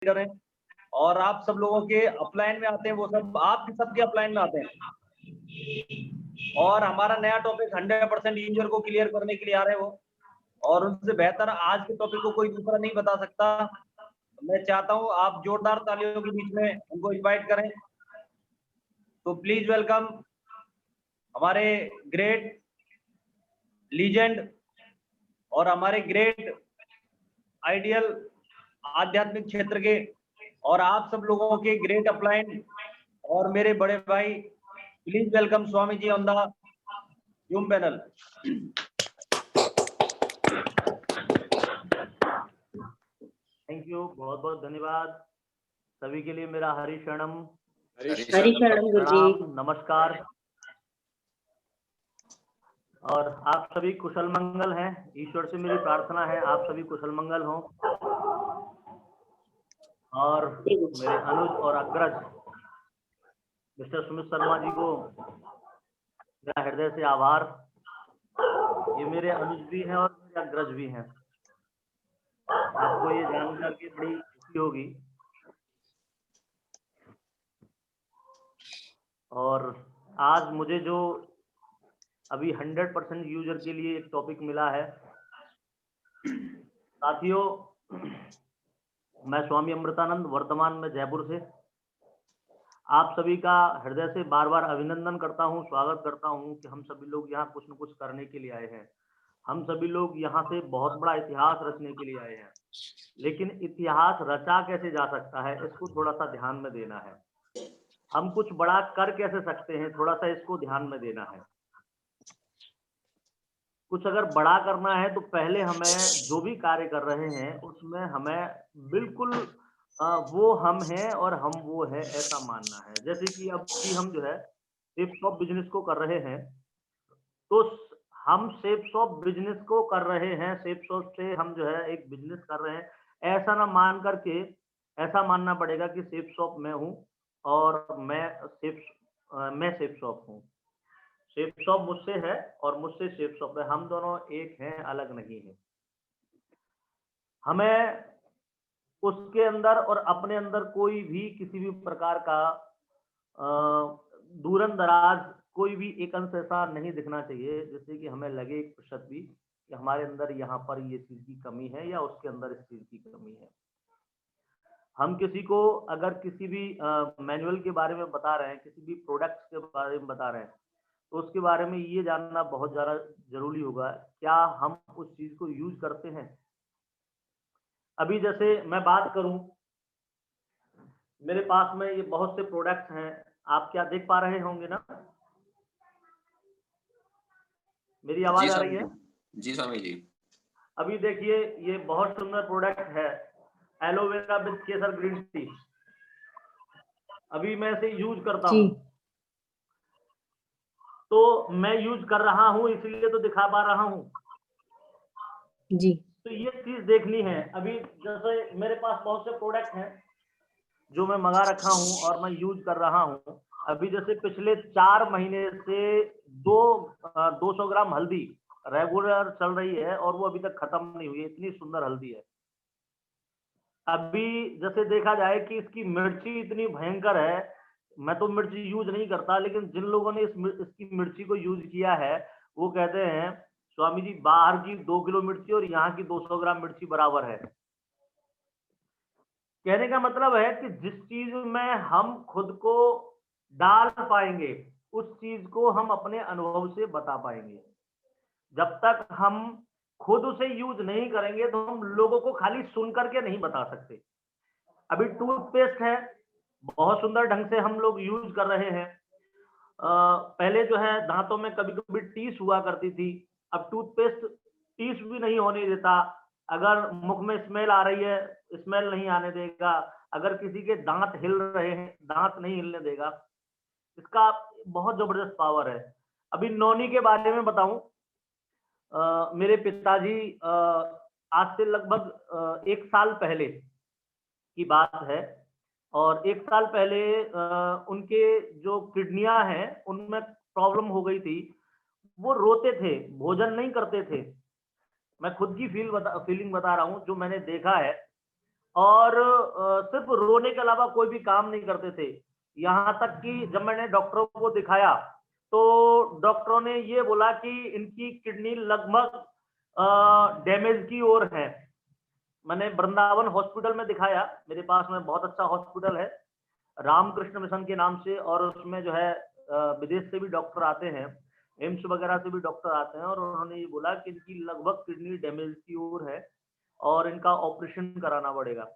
करें। और आप सब लोगों के अपलाइन में आते हैं, वो सब आप सबके अपलाइन में आते हैं। और हमारा नया टॉपिक 100% यूजर को क्लियर करने के लिए आ रहे हैं वो, और उनसे बेहतर आज के टॉपिक को कोई दूसरा नहीं बता सकता। मैं चाहता हूं आप जोरदार तालियों के बीच में उनको इनवाइट करें। तो प्लीज वेलकम हमारे ग्रेट लीजेंड और हमारे ग्रेट आइडियल आध्यात्मिक क्षेत्र के और आप सब लोगों के ग्रेट अपलाइन और मेरे बड़े भाई, please welcome Swami ji on the Zoom panel. Thank you, बहुत बहुत धन्यवाद सभी के लिए। मेरा हरि शरणम, गुरुजी, नमस्कार। और आप सभी कुशल मंगल हैं। ईश्वर से मेरी प्रार्थना है आप सभी कुशल मंगल हों। और मेरे अनुज और अग्रज मिस्टर सुमित शर्मा जी को मेरा हृदय से आभार। ये मेरे अनुज भी हैं और मेरे अग्रज भी हैं। आपको ये जानकर के बड़ी खुशी होगी। और आज मुझे जो अभी 100% यूजर के लिए एक टॉपिक मिला है, साथियों, मैं स्वामी अमृतानंद वर्तमान में जयपुर से आप सभी का हृदय से बार बार अभिनंदन करता हूं, स्वागत करता हूं कि हम सभी लोग यहाँ कुछ न कुछ करने के लिए आए हैं। हम सभी लोग यहाँ से बहुत बड़ा इतिहास रचने के लिए आए हैं, लेकिन इतिहास रचा कैसे जा सकता है इसको थोड़ा सा ध्यान में देना है। हम कुछ बड़ा कर कैसे सकते हैं, थोड़ा सा इसको ध्यान में देना है। कुछ अगर बड़ा करना है तो पहले हमें जो भी कार्य कर रहे हैं उसमें हमें बिल्कुल वो हम हैं और हम वो है ऐसा मानना है। जैसे कि अब भी हम जो है सेफ शॉप बिजनेस को कर रहे हैं, तो हम सेफ शॉप बिजनेस को कर रहे हैं, सेफ शॉप से हम जो है एक बिजनेस कर रहे हैं, ऐसा ना मान करके ऐसा मानना पड़ेगा कि सेफ शॉप मैं हूँ और मैं सेफ शॉप हूँ। सेफ शॉप मुझसे है और मुझसे सेफ शॉप है, हम दोनों एक हैं, अलग नहीं है। हमें उसके अंदर और अपने अंदर कोई भी किसी भी प्रकार का दूरंदराज कोई भी एक अंश ऐसा नहीं दिखना चाहिए जिससे कि हमें लगे 1% भी कि हमारे अंदर यहाँ पर ये चीज की कमी है या उसके अंदर इस चीज की कमी है। हम किसी को अगर किसी भी मैनुअल के बारे में बता रहे हैं, किसी भी प्रोडक्ट्स के बारे में बता रहे हैं, तो उसके बारे में ये जानना बहुत ज़्यादा जरूरी होगा, क्या हम उस चीज को यूज करते हैं। अभी जैसे मैं बात करूं, मेरे पास में ये बहुत से प्रोडक्ट्स हैं, आप क्या देख पा रहे होंगे ना? मेरी आवाज आ रही है? जी स्वामी जी। अभी देखिए ये बहुत सुंदर प्रोडक्ट है, aloe vera with Kesar green tea. अभी मैं इसे यूज करता हूँ, तो मैं यूज कर रहा हूँ इसलिए तो दिखा पा रहा हूँ जी। तो ये चीज देखनी है। अभी जैसे मेरे पास बहुत से प्रोडक्ट हैं जो मैं मंगा रखा हूँ और मैं यूज कर रहा हूँ। अभी जैसे पिछले 4 महीने से 200 ग्राम हल्दी रेगुलर चल रही है और वो अभी तक खत्म नहीं हुई, इतनी सुंदर हल्दी है। अभी जैसे देखा जाए कि इसकी मिर्ची इतनी भयंकर है, मैं तो मिर्ची यूज नहीं करता, लेकिन जिन लोगों ने इसकी मिर्ची को यूज किया है वो कहते हैं स्वामी जी बाहर की 2 किलो मिर्ची और यहाँ की 200 ग्राम मिर्ची बराबर है। कहने का मतलब है कि जिस चीज में हम खुद को डाल पाएंगे उस चीज को हम अपने अनुभव से बता पाएंगे। जब तक हम खुद उसे यूज नहीं करेंगे तो हम लोगों को खाली सुन करके नहीं बता सकते। अभी टूथपेस्ट है, बहुत सुंदर ढंग से हम लोग यूज कर रहे हैं। पहले जो है दांतों में कभी कभी टीस हुआ करती थी, अब टूथपेस्ट टीस भी नहीं होने देता। अगर मुख में स्मेल आ रही है, स्मेल नहीं आने देगा। अगर किसी के दांत हिल रहे हैं, दांत नहीं हिलने देगा। इसका बहुत जबरदस्त पावर है। अभी नौनी के बारे में बताऊं, मेरे पिताजी आज से लगभग 1 साल पहले की बात है, और 1 साल पहले उनके जो किडनियां हैं उनमें प्रॉब्लम हो गई थी। वो रोते थे, भोजन नहीं करते थे। मैं खुद की फीलिंग बता रहा हूँ जो मैंने देखा है। और सिर्फ रोने के अलावा कोई भी काम नहीं करते थे। यहाँ तक कि जब मैंने डॉक्टरों को दिखाया तो डॉक्टरों ने ये बोला कि इनकी किडनी लगभग डैमेज की ओर है। मैंने वृंदावन हॉस्पिटल में दिखाया, मेरे पास में बहुत अच्छा हॉस्पिटल है रामकृष्ण मिशन के नाम से, और उसमें जो है विदेश से भी डॉक्टर आते हैं, एम्स वगैरह से भी डॉक्टर आते हैं, और उन्होंने ये बोला कि इनकी लगभग किडनी डैमेज की ओर है और इनका ऑपरेशन कराना पड़ेगा।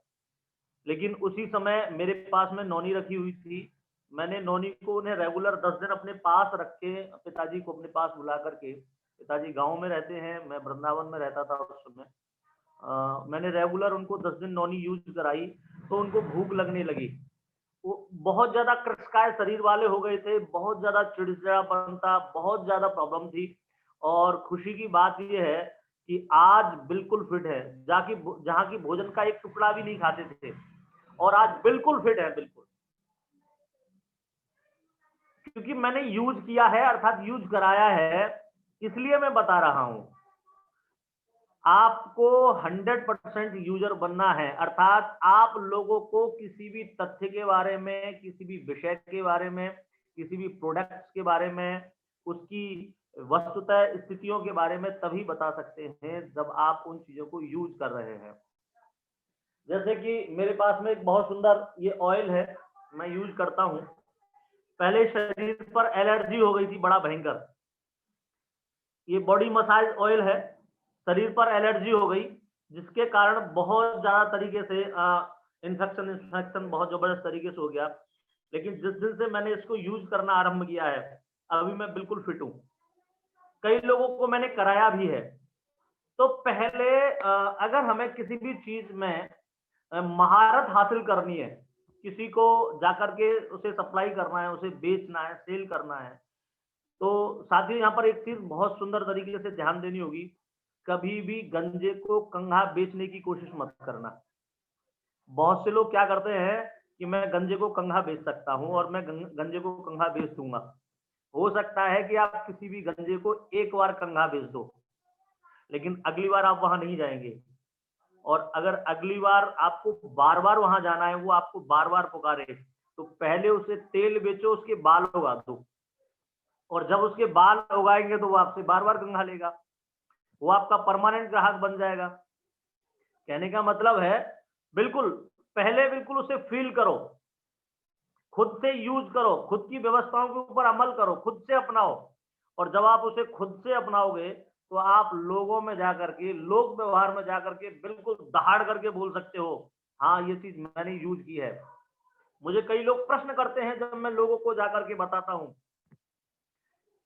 लेकिन उसी समय मेरे पास में नौनी रखी हुई थी, मैंने नौनी को उन्हें रेगुलर 10 दिन अपने पास रख के, पिताजी को अपने पास बुला करके, पिताजी गांव में रहते हैं, मैं वृंदावन में रहता था उस समय, मैंने रेगुलर उनको 10 दिन नौनी यूज कराई तो उनको भूख लगने लगी। वो बहुत ज्यादा कृशकाय शरीर वाले हो गए थे, बहुत ज्यादा चिड़चिड़ापन था, बहुत ज्यादा प्रॉब्लम थी। और खुशी की बात यह है कि आज बिल्कुल फिट है, जहाँ की भोजन का एक टुकड़ा भी नहीं खाते थे, और आज बिल्कुल फिट है, बिल्कुल। क्योंकि मैंने यूज किया है, अर्थात यूज कराया है, इसलिए मैं बता रहा हूं। आपको 100% यूजर बनना है, अर्थात आप लोगों को किसी भी तथ्य के बारे में, किसी भी विषय के बारे में, किसी भी प्रोडक्ट्स के बारे में, उसकी वस्तुतः स्थितियों के बारे में तभी बता सकते हैं जब आप उन चीजों को यूज कर रहे हैं। जैसे कि मेरे पास में एक बहुत सुंदर ये ऑयल है, मैं यूज करता हूं। पहले शरीर पर एलर्जी हो गई थी बड़ा भयंकर, ये बॉडी मसाज ऑयल है, शरीर पर एलर्जी हो गई जिसके कारण बहुत ज्यादा तरीके से इन्फेक्शन बहुत जबरदस्त तरीके से हो गया। लेकिन जिस दिन से मैंने इसको यूज करना आरंभ किया है, अभी मैं बिल्कुल फिट हूं। कई लोगों को मैंने कराया भी है। तो पहले अगर हमें किसी भी चीज में महारत हासिल करनी है, किसी को जाकर के उसे सप्लाई करना है, उसे बेचना है, सेल करना है, तो साथ ही यहाँ पर एक चीज बहुत सुंदर तरीके से ध्यान देनी होगी, कभी भी गंजे को कंघा बेचने की कोशिश मत करना। बहुत से लोग क्या करते हैं कि मैं गंजे को कंघा बेच सकता हूं और मैं गंजे को कंघा बेच दूंगा। हो सकता है कि आप किसी भी गंजे को एक बार कंघा बेच दो, लेकिन अगली बार आप वहां नहीं जाएंगे। और अगर अगली बार आपको बार बार वहां जाना है, वो आपको बार बार पुकारे, तो पहले उसे तेल बेचो, उसके बाल उगा दो, और जब उसके बाल उगाएंगे तो वो आपसे बार बार कंघा लेगा, वो आपका परमानेंट ग्राहक बन जाएगा। कहने का मतलब है बिल्कुल पहले बिल्कुल उसे फील करो, खुद से यूज करो, खुद की व्यवस्थाओं के ऊपर अमल करो, खुद से अपनाओ। और जब आप उसे खुद से अपनाओगे तो आप लोगों में जाकर के, लोक व्यवहार में जाकर के बिल्कुल दहाड़ करके बोल सकते हो, हाँ ये चीज मैंने यूज की है। मुझे कई लोग प्रश्न करते हैं जब मैं लोगों को जाकर के बताता हूँ,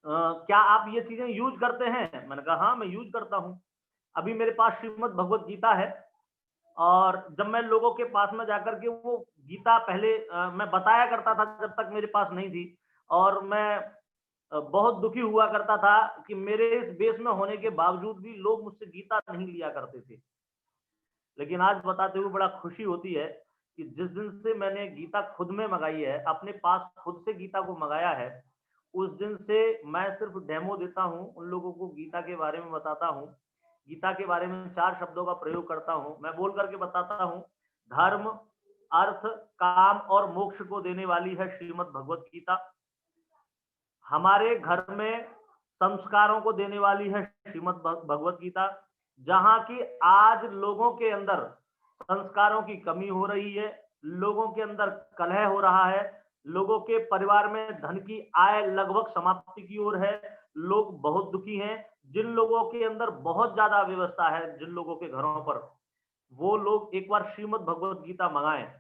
क्या आप ये चीजें यूज करते हैं? मैंने कहा हाँ मैं यूज करता हूँ। अभी मेरे पास श्रीमद् भगवत गीता है, और जब मैं लोगों के पास में जाकर के वो गीता पहले मैं बताया करता था जब तक मेरे पास नहीं थी, और मैं बहुत दुखी हुआ करता था कि मेरे इस बेस में होने के बावजूद भी लोग मुझसे गीता नहीं लिया करते थे। लेकिन आज बताते हुए बड़ा खुशी होती है कि जिस दिन से मैंने गीता खुद में मंगाई है, अपने पास खुद से गीता को मंगाया है, उस दिन से मैं सिर्फ डेमो देता हूँ, उन लोगों को गीता के बारे में बताता हूँ, गीता के बारे में 4 शब्दों का प्रयोग करता हूँ। मैं बोल करके बताता हूँ, धर्म, अर्थ, काम और मोक्ष को देने वाली है श्रीमद् भगवत गीता। हमारे घर में संस्कारों को देने वाली है श्रीमद् भगवत गीता। जहां की आज लोगों के अंदर संस्कारों की कमी हो रही है, लोगों के अंदर कलह हो रहा है, लोगों के परिवार में धन की आय लगभग समाप्ति की ओर है, लोग बहुत दुखी हैं। जिन लोगों के अंदर बहुत ज्यादा व्यवस्था है, जिन लोगों के घरों पर, वो लोग एक बार श्रीमद् भगवत गीता मंगाएं।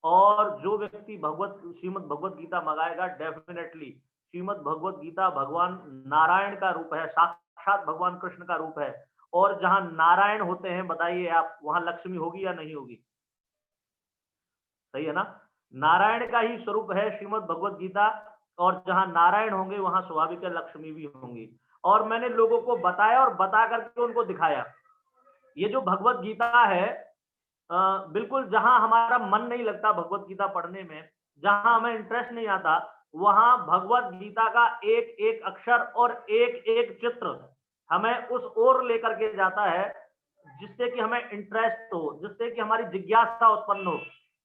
और जो व्यक्ति श्रीमद् भगवत गीता मंगाएगा, डेफिनेटली श्रीमद् भगवत गीता भगवान नारायण का रूप है, साक्षात भगवान कृष्ण का रूप है। और जहां नारायण होते हैं, बताइए आप, वहां लक्ष्मी होगी या नहीं होगी? सही है ना? नारायण का ही स्वरूप है श्रीमद् भगवत गीता, और जहां नारायण होंगे वहां स्वाभाविक लक्ष्मी भी होंगी। और मैंने लोगों को बताया और बता करके उनको दिखाया। ये जो भगवत गीता है, बिल्कुल जहां हमारा मन नहीं लगता भगवत गीता पढ़ने में, जहां हमें इंटरेस्ट नहीं आता, वहां भगवत गीता का एक एक अक्षर और एक एक चित्र हमें उस ओर लेकर के जाता है जिससे कि हमें इंटरेस्ट हो, जिससे कि हमारी जिज्ञासा उत्पन्न हो।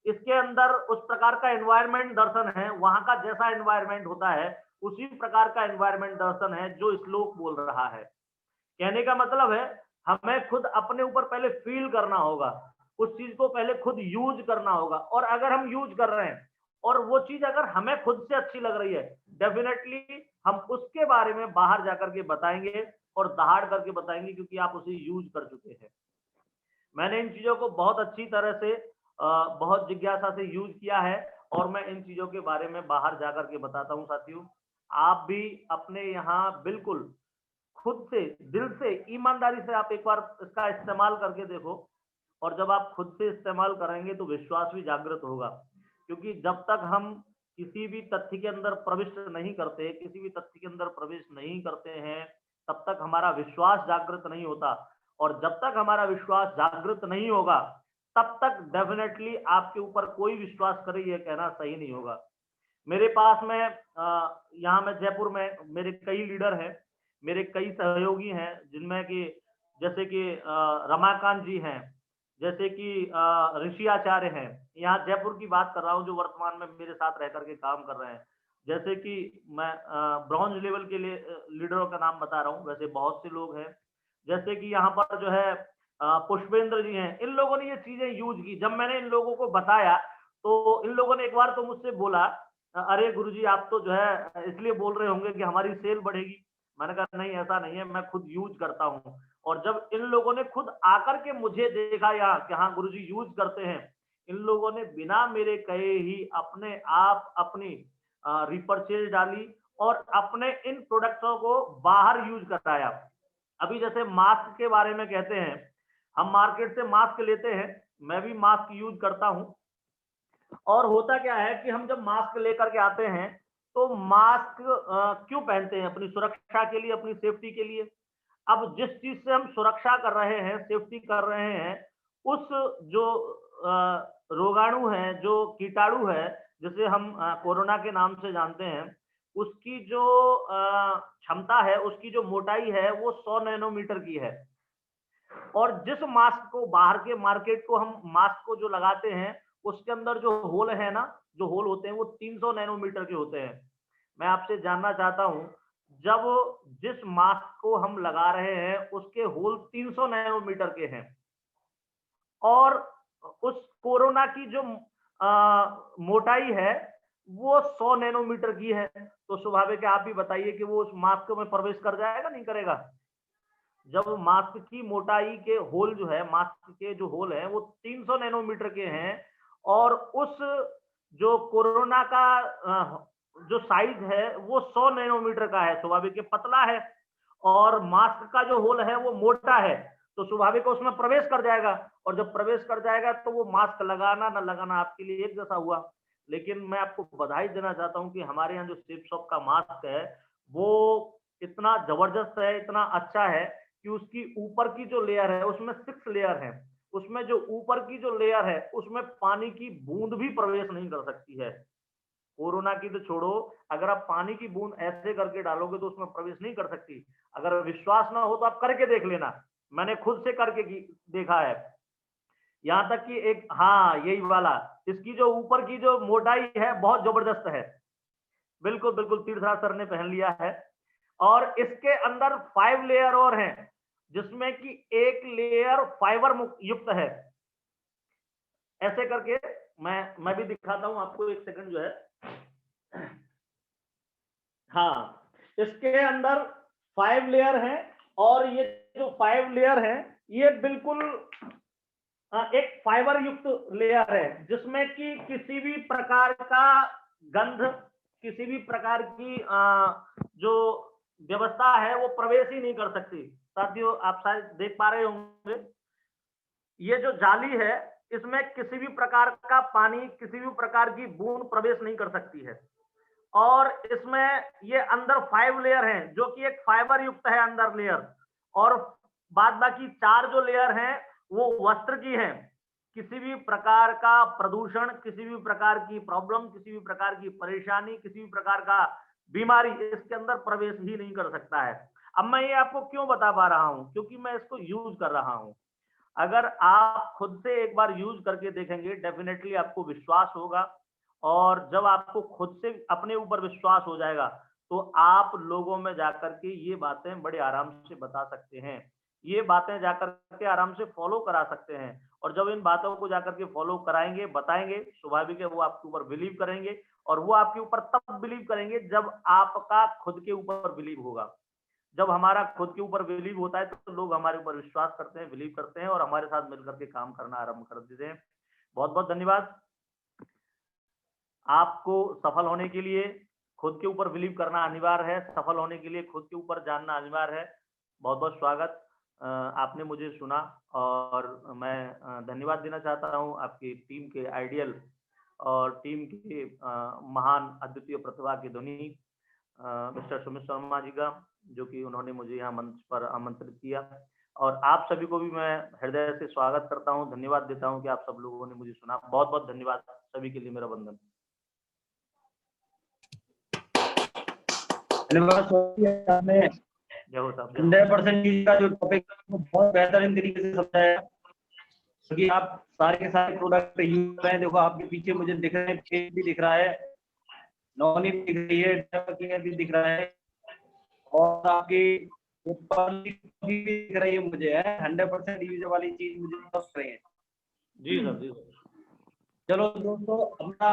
इसके अंदर उस प्रकार का एनवायरनमेंट दर्शन है, वहां का जैसा एनवायरनमेंट होता है उसी प्रकार का एनवायरनमेंट दर्शन है जो श्लोक बोल रहा है। कहने का मतलब है हमें खुद अपने ऊपर पहले फील करना होगा, उस चीज को पहले खुद यूज करना होगा, और अगर हम यूज कर रहे हैं और वो चीज अगर हमें खुद से अच्छी लग रही है, डेफिनेटली हम उसके बारे में बाहर जाकर के बताएंगे और दहाड़ करके बताएंगे, क्योंकि आप उसे यूज कर चुके हैं। मैंने इन चीजों को बहुत अच्छी तरह से बहुत जिज्ञासा से यूज किया है और मैं इन चीजों के बारे में बाहर जाकर के बताता हूँ। साथियों, आप भी अपने यहाँ बिल्कुल खुद से, दिल से, ईमानदारी से आप एक बार इसका इस्तेमाल करके देखो, और जब आप खुद से इस्तेमाल करेंगे तो विश्वास भी जागृत होगा। क्योंकि जब तक हम किसी भी तथ्य के अंदर प्रविष्ट नहीं करते, किसी भी तथ्य के अंदर प्रवेश नहीं करते हैं, तब तक हमारा विश्वास जागृत नहीं होता, और जब तक हमारा विश्वास जागृत नहीं होगा तब तक डेफिनेटली आपके ऊपर कोई विश्वास करे ये कहना सही नहीं होगा। मेरे पास में यहाँ मैं जयपुर में मेरे कई लीडर हैं, मेरे कई सहयोगी हैं, जिनमें कि जैसे कि रमाकांत जी हैं, जैसे कि ऋषि आचार्य हैं। यहाँ जयपुर की बात कर रहा हूँ जो वर्तमान में मेरे साथ रह करके काम कर रहे हैं। जैसे कि मैं ब्रॉन्ज लेवल के लिए लीडरों का नाम बता रहा हूँ, वैसे बहुत से लोग हैं। जैसे कि यहाँ पर जो है पुष्पेंद्र जी हैं। इन लोगों ने ये चीजें यूज की। जब मैंने इन लोगों को बताया तो इन लोगों ने एक बार तो मुझसे बोला, अरे गुरुजी आप तो जो है इसलिए बोल रहे होंगे कि हमारी सेल बढ़ेगी। मैंने कहा नहीं, ऐसा नहीं है, मैं खुद यूज करता हूँ। और जब इन लोगों ने खुद आकर के मुझे देखा यहाँ कि हाँ गुरुजी यूज करते हैं, इन लोगों ने बिना मेरे कहे ही अपने आप अपनी रिपर्चेज डाली और अपने इन प्रोडक्टों को बाहर यूज कराया। अभी जैसे मास्क के बारे में कहते हैं, हम मार्केट से मास्क लेते हैं, मैं भी मास्क यूज करता हूँ। और होता क्या है कि हम जब मास्क लेकर के आते हैं तो मास्क क्यों पहनते हैं? अपनी सुरक्षा के लिए, अपनी सेफ्टी के लिए। अब जिस चीज से हम सुरक्षा कर रहे हैं, सेफ्टी कर रहे हैं, उस जो रोगाणु है, जो कीटाणु है, जिसे हम कोरोना के नाम से जानते हैं, उसकी जो क्षमता है, उसकी जो मोटाई है वो 100 नैनोमीटर की है। और जिस मास्क को, बाहर के मार्केट को हम मास्क को जो लगाते हैं, उसके अंदर जो होल है ना, जो होल होते हैं वो 300 नैनोमीटर के होते हैं। मैं आपसे जानना चाहता हूं, जब जिस मास्क को हम लगा रहे हैं उसके होल 300 नैनोमीटर के हैं, और उस कोरोना की जो मोटाई है वो 100 नैनोमीटर की है, तो स्वाभाविक है आप भी बताइए कि वो उस मास्क में प्रवेश कर जाएगा, नहीं करेगा? जब मास्क की मोटाई के होल जो है, मास्क के जो होल है वो 300 नैनोमीटर के हैं, और उस जो कोरोना का जो साइज है वो 100 नैनोमीटर का है, स्वाभाविक पतला है, और मास्क का जो होल है वो मोटा है, तो स्वाभाविक उसमें प्रवेश कर जाएगा। और जब प्रवेश कर जाएगा तो वो मास्क लगाना ना लगाना आपके लिए एक जैसा हुआ। लेकिन मैं आपको बधाई देना चाहता हूं कि हमारे यहाँ जो सेफ शॉप का मास्क है वो इतना जबरदस्त है, इतना अच्छा है कि उसकी ऊपर की जो लेयर है उसमें 6 लेयर है। उसमें जो ऊपर की जो लेयर है उसमें पानी की बूंद भी प्रवेश नहीं कर सकती है। कोरोना की तो छोड़ो, अगर आप पानी की बूंद ऐसे करके डालोगे तो उसमें प्रवेश नहीं कर सकती। अगर विश्वास ना हो तो आप करके देख लेना, मैंने खुद से करके देखा है। यहाँ तक कि एक, हाँ यही वाला, इसकी जो ऊपर की जो मोटाई है बहुत जबरदस्त है। बिल्कुल बिल्कुल, तीर्थराज सर ने पहन लिया है। और इसके अंदर 5 लेयर और हैं, जिसमें कि एक लेयर फाइबर युक्त है। ऐसे करके मैं भी दिखाता हूं आपको, एक सेकंड जो है। हाँ, इसके अंदर 5 लेयर हैं, और ये जो 5 लेयर है ये बिल्कुल एक फाइबर युक्त लेयर है, जिसमें कि किसी भी प्रकार का गंध, किसी भी प्रकार की जो व्यवस्था है वो प्रवेश ही नहीं कर सकती। साथियों, आप शायद देख पा रहे होंगे, ये जो जाली है इसमें किसी भी प्रकार का पानी, किसी भी प्रकार की बूंद प्रवेश नहीं कर सकती है। और इसमें ये अंदर 5 लेयर हैं, जो कि एक फाइबर युक्त है अंदर लेयर, और बाद बाकी 4 जो लेयर हैं वो वस्त्र की हैं। किसी भी प्रकार का प्रदूषण, किसी भी प्रकार की प्रॉब्लम, किसी भी प्रकार की परेशानी, किसी भी प्रकार का बीमारी इसके अंदर प्रवेश ही नहीं कर सकता है। अब मैं ये आपको क्यों बता पा रहा हूं? क्योंकि मैं इसको यूज कर रहा हूं। अगर आप खुद से एक बार यूज करके देखेंगे, डेफिनेटली आपको विश्वास होगा, और जब आपको खुद से अपने ऊपर विश्वास हो जाएगा तो आप लोगों में जाकर के ये बातें बड़े आराम से बता सकते हैं, ये बातें जाकर के आराम से फॉलो करा सकते हैं। और जब इन बातों को जाकर के फॉलो कराएंगे, बताएंगे, स्वाभाविक है वो आपके ऊपर बिलीव करेंगे, और वो आपके ऊपर तब बिलीव करेंगे जब आपका खुद के ऊपर बिलीव होगा। जब हमारा खुद के ऊपर बिलीव होता है तो लोग हमारे ऊपर विश्वास करते हैं, बिलीव करते हैं, और हमारे साथ मिलकर के काम करना आरंभ कर देते हैं। बहुत बहुत धन्यवाद। आपको सफल होने के लिए खुद के ऊपर बिलीव करना अनिवार्य है, सफल होने के लिए खुद के ऊपर जानना अनिवार्य है। बहुत बहुत स्वागत। आपने मुझे सुना, और मैं धन्यवाद देना चाहता हूं आपकी टीम के आइडियल और टीम के महान अद्वितीय प्रतिभा के धनी मिस्टर सुमित शर्मा जी का, जो कि उन्होंने मुझे यहाँ मंच पर आमंत्रित किया। और आप सभी को भी मैं हृदय से स्वागत करता हूँ, धन्यवाद देता हूँ कि आप सब लोगों ने मुझे सुना। बहुत बहुत धन्यवाद सभी के लिए, मेरा वंदन। आपने 100% का जो टॉपिक बहुत बेहतरीन तरीके से समझाया, क्योंकि आप सारे के सारे प्रोडक्ट यूज कर रहे हैं। देखो आपके पीछे मुझे दिख रहे हैं, पेज भी दिख रहा है, नॉनी भी दिख रही है, भी दिख रहा है, और आपकी भी दिख रही है मुझे, 100% यूज वाली चीज मुझे समझ रही है। जी सर, जी सर। चलो दोस्तों, अपना